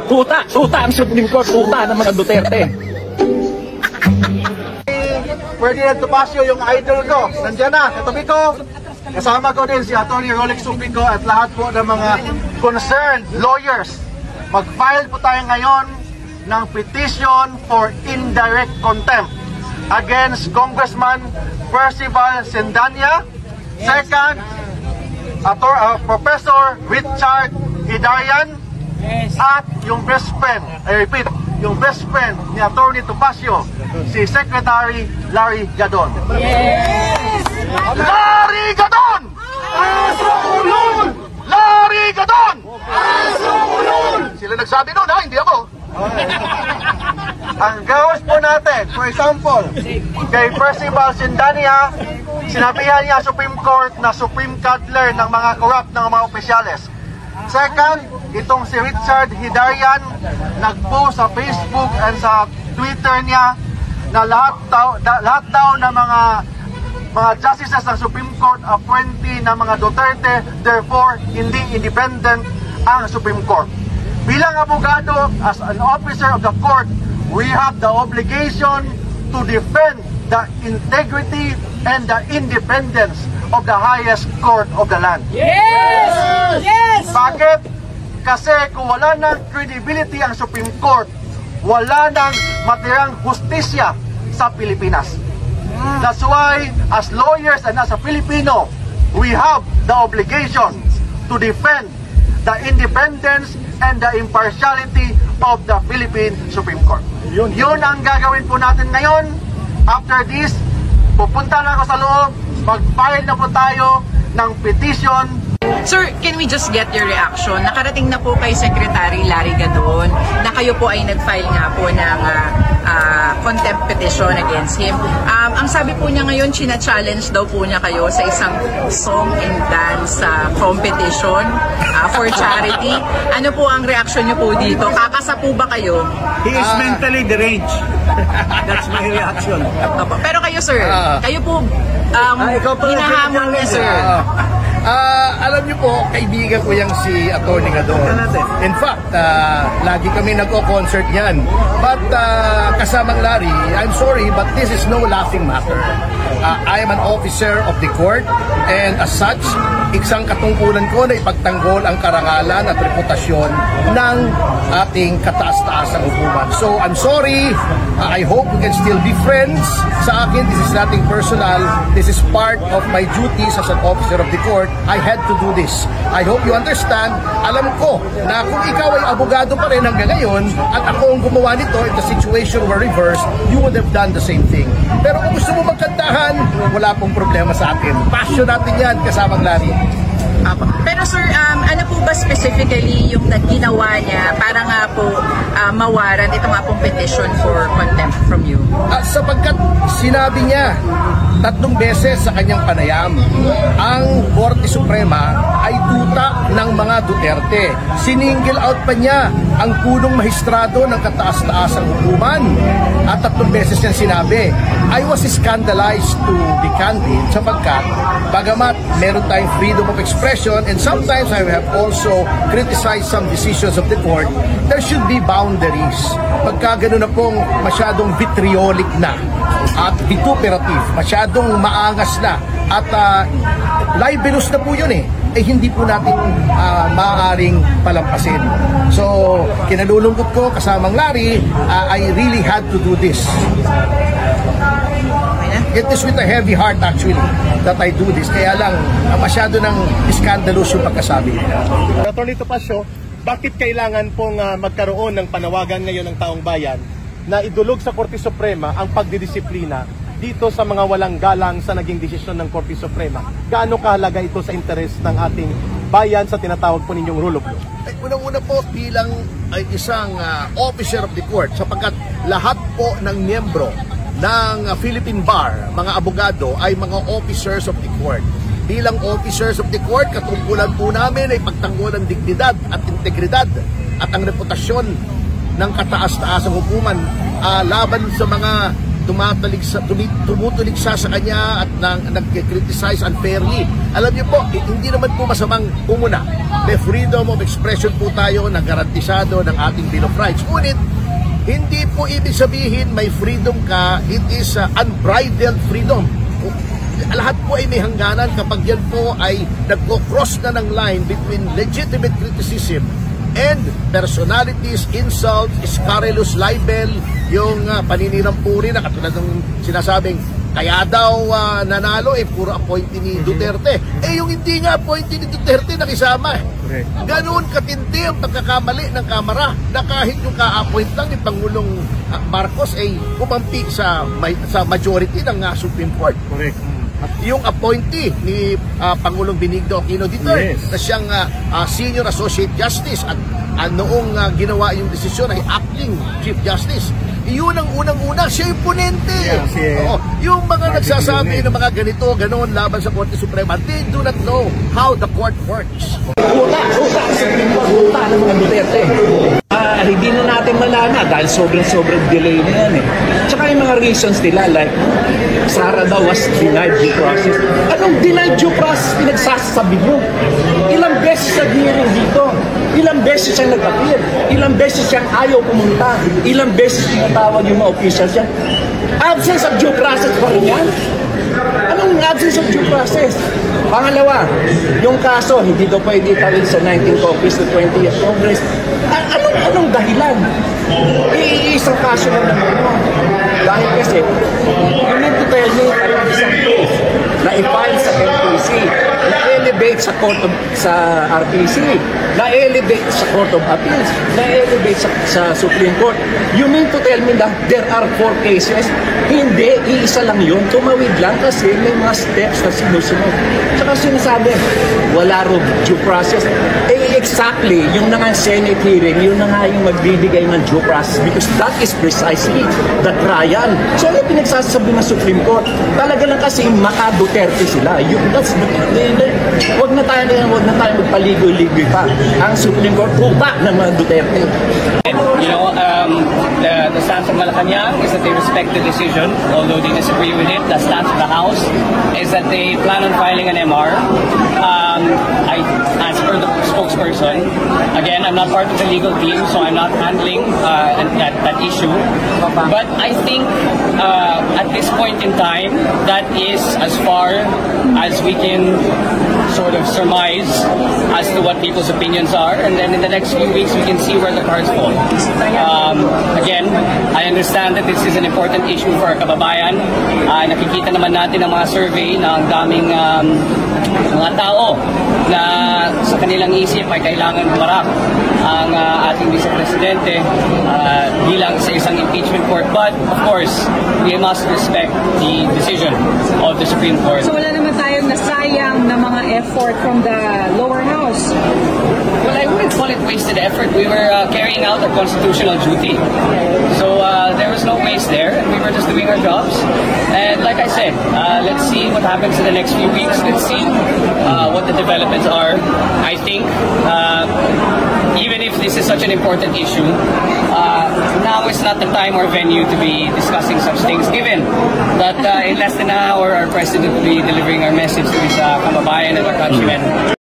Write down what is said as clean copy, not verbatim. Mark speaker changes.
Speaker 1: Tuta ang Supreme Court, tuta ng mga Duterte.
Speaker 2: Ferdinand Topacio, yung idol ko, nandiyan na, katabi ko. Kasama ko din si Atty. Rolex Supico at lahat po ng mga concerned lawyers. Mag-file po tayo ngayon ng petition for indirect contempt against Congressman Percival Sendanya. Second, Professor Richard Hidarian at yung best friend, I repeat, yung best friend ni Atty. Topacio, si Secretary Larry Gadon.
Speaker 3: Yes!
Speaker 2: Larry Gadon!
Speaker 3: Asulun!
Speaker 2: Larry Gadon!
Speaker 3: Asulun!
Speaker 2: Sila nagsabi nun ha, hindi ako. Ang gawas po natin, for example, kay Percival Sendanya, sinabihan niya Supreme Court na supreme cuddler ng mga corrupt ng mga opisyales. Second, itong si Richard Hidarian, nag-post sa Facebook and sa Twitter niya na lahat daw ng mga justices ng Supreme Court appointee ng mga Duterte, therefore hindi independent ang Supreme Court. Bilang abogado, as an officer of the court, we have the obligation to defend the integrity and the independence of the highest court of the land.
Speaker 3: Yes! Yes!
Speaker 2: Bakit? Kasi kung wala ng credibility ang Supreme Court, wala ng matirang hustisya sa Pilipinas. That's why, as lawyers and as a Filipino, we have the obligation to defend the independence and the impartiality of the Philippine Supreme Court. Yun ang gagawin po natin ngayon. After this, pupunta na ako sa loob, mag-file na po tayo ng petition.
Speaker 4: Sir, can we just get your reaction? Nakarating na po kay Secretary Larry Gadon na kayo po ay nag-file nga po ng contempt petition against him. Ang sabi po niya ngayon, china-challenge daw po niya kayo sa isang song and dance competition for charity. Ano po ang reaction niyo po dito? Kakasa po ba kayo?
Speaker 5: He is mentally deranged. That's my reaction.
Speaker 4: Pero kayo, sir, kayo po hinahamon niya, sir.
Speaker 6: Alam niyo po, kaibigan ko yung si Atty. Gadon. In fact, lagi kami nagko-concert yan. But kasamang Larry, I'm sorry, but this is no laughing matter. I am an officer of the court and as such, isang katungkulan ko na ipagtanggol ang karangalan at reputasyon ng ating kataas-taasang hukuman. So, I'm sorry. I hope we can still be friends. Sa akin, this is nothing personal. This is part of my duties as an officer of the court. I had to do this. I hope you understand. Alam ko na kung ikaw ay abogado pa rin hanggang ngayon at ako ang gumawa nito, if the situation were reversed, you would have done the same thing. Pero kung gusto mo magkantahan, wala pong problema sa atin. Passion natin yan, kasamang Larry.
Speaker 4: Pero sir, ano po ba specifically yung ginawa niya para nga po mawaran ito nga pong petition for contempt from you?
Speaker 6: Sapagkat sinabi niya 3 beses sa kanyang panayam, ang Korte Suprema ay tuta ng mga Duterte. Siningil out pa niya ang punong mahistrado ng kataas-taasang hukuman. At 3 beses niya sinabi, I was scandalized to be candid sapagkat bagamat meron tayong freedom of expression and sometimes I have also criticized some decisions of the court, there should be boundaries. Pagka gano'n na pong masyadong vitriolic na at vituperative, masyadong maangas na at libelous na po yun hindi po natin maaaring palampasin. So, kinalulungkot ko kasamang Larry, I really had to do this. It is with a heavy heart actually that I do this. Kaya lang, masyado ng scandalous yung pagkasabi.
Speaker 5: Atty. Topacio, bakit kailangan pong magkaroon ng panawagan ngayon ng taong bayan na idulog sa Korte Suprema ang pagdidisiplina dito sa mga walang galang sa naging desisyon ng Korte Suprema? Gaano kahalaga ito sa interes ng ating bayan sa tinatawag po ninyong rule of law?
Speaker 6: Unang-una po bilang isang officer of the court, sapagkat lahat po ng miyembro ng Philippine Bar, mga abogado, ay mga officers of the court. Bilang officers of the court, katungkulan po namin ay pagtanggol ang dignidad at integridad at ang reputasyon ng kataas-taasang hukuman laban sa mga tumutuligsa sa kanya at nag-criticize unfairly. Alam niyo po, hindi naman po masamang umuna. May freedom of expression po tayo na garantisado ng ating Bill of Rights. Ngunit, hindi po ibig sabihin may freedom ka, it is unbridled freedom. Lahat po ay may hangganan kapag yan po ay nagko-cross na ng line between legitimate criticism and personalities, insult, scurrilous libel, yung paninirampuri na katulad ng sinasabing kaya daw nanalo puro appointee ni Duterte. Yung hindi nga appointee ni Duterte nakisama. Ganoon katindi ang pagkakamali ng Kamara na kahit yung ka-appoint lang ni Pangulong Marcos ay kumampi sa majority ng Supreme Court.
Speaker 5: Correct.
Speaker 6: Yung appointee ni Pangulong Benigno Aquino Duterte na siyang Senior Associate Justice at noong ginawa yung desisyon ay Acting Chief Justice. Yun ang unang-una, siya yung ponente. Yung mga nagsasabi ng mga ganito, ganoon laban sa Korte Suprema, they do not know how the court works.
Speaker 1: Uta ng mga Duterte. Hindi na natin malana dahil sobrang delay na yan eh. Tsaka yung mga reasons nila like Sara daw was denied due process. Anong denied due process pinagsasabi mo? Ilang beses nag-hearing dito? Ilang beses siyang nag-appear? Ilang beses siyang ayaw pumunta? Ilang beses tinatawag yung mga officials yan? Absence of due process pa rin yan? Anong absence of due process? Pangalawa, yung kaso, hindi daw pwede itawid sa 19th Congress to 20th Congress. Anong dahilan? Isang kaso lang naman mo. Dahil kasi, you need to tell me anong isang case na i-file sa LTC, na-elevate sa RTC, na-elevate sa Court of Appeals, na-elevate sa Supreme Court. You mean to tell me that there are 4 cases? Hindi, iisa lang yun. Tumawid lang kasi may mga steps na sinusunod. Saka sinasabi, wala rin due process. Exactly, yung na nga Senate hearing, yun na nga yung magbibigay ng due process because that is precisely the trial. So, yung pinagsasabi ng Supreme Court, talaga lang kasi maka-Duterte sila. Huwag na tayo magpaligoy-ligoy pa. Ang Supreme Court, puta ng mga Duterte.
Speaker 7: You know, the stance of Malacanang is that they respect the decision, although they disagree with it. The stance of the House is that they plan on filing an MR. As per the spokesperson, again, I'm not part of the legal team, so I'm not handling that issue. But I think at this point in time, that is as far as we can sort of surmise as to what people's opinions are, and then in the next few weeks we can see where the cards fall. Again, I understand that this is an important issue for our kababayan. Nakikita naman natin ang mga survey na ang daming mga tao na sa kanilang isip ay kailangan humarap ang ating Vice Presidente bilang sa isang impeachment court. But of course, we must respect the decision of the Supreme Court.
Speaker 8: So wala naman tayong nasayang na mga effort from the lower house?
Speaker 7: Well, I wouldn't call it wasted effort. We were carrying out our constitutional duty. So there was no waste there, and we were just doing our jobs. And like I said, let's see what happens in the next few weeks. Let's see what the developments are. I think even if this is such an important issue, now is not the time or venue to be discussing such things, given that in less than an hour, our President will be delivering our message to his kababayan and our countrymen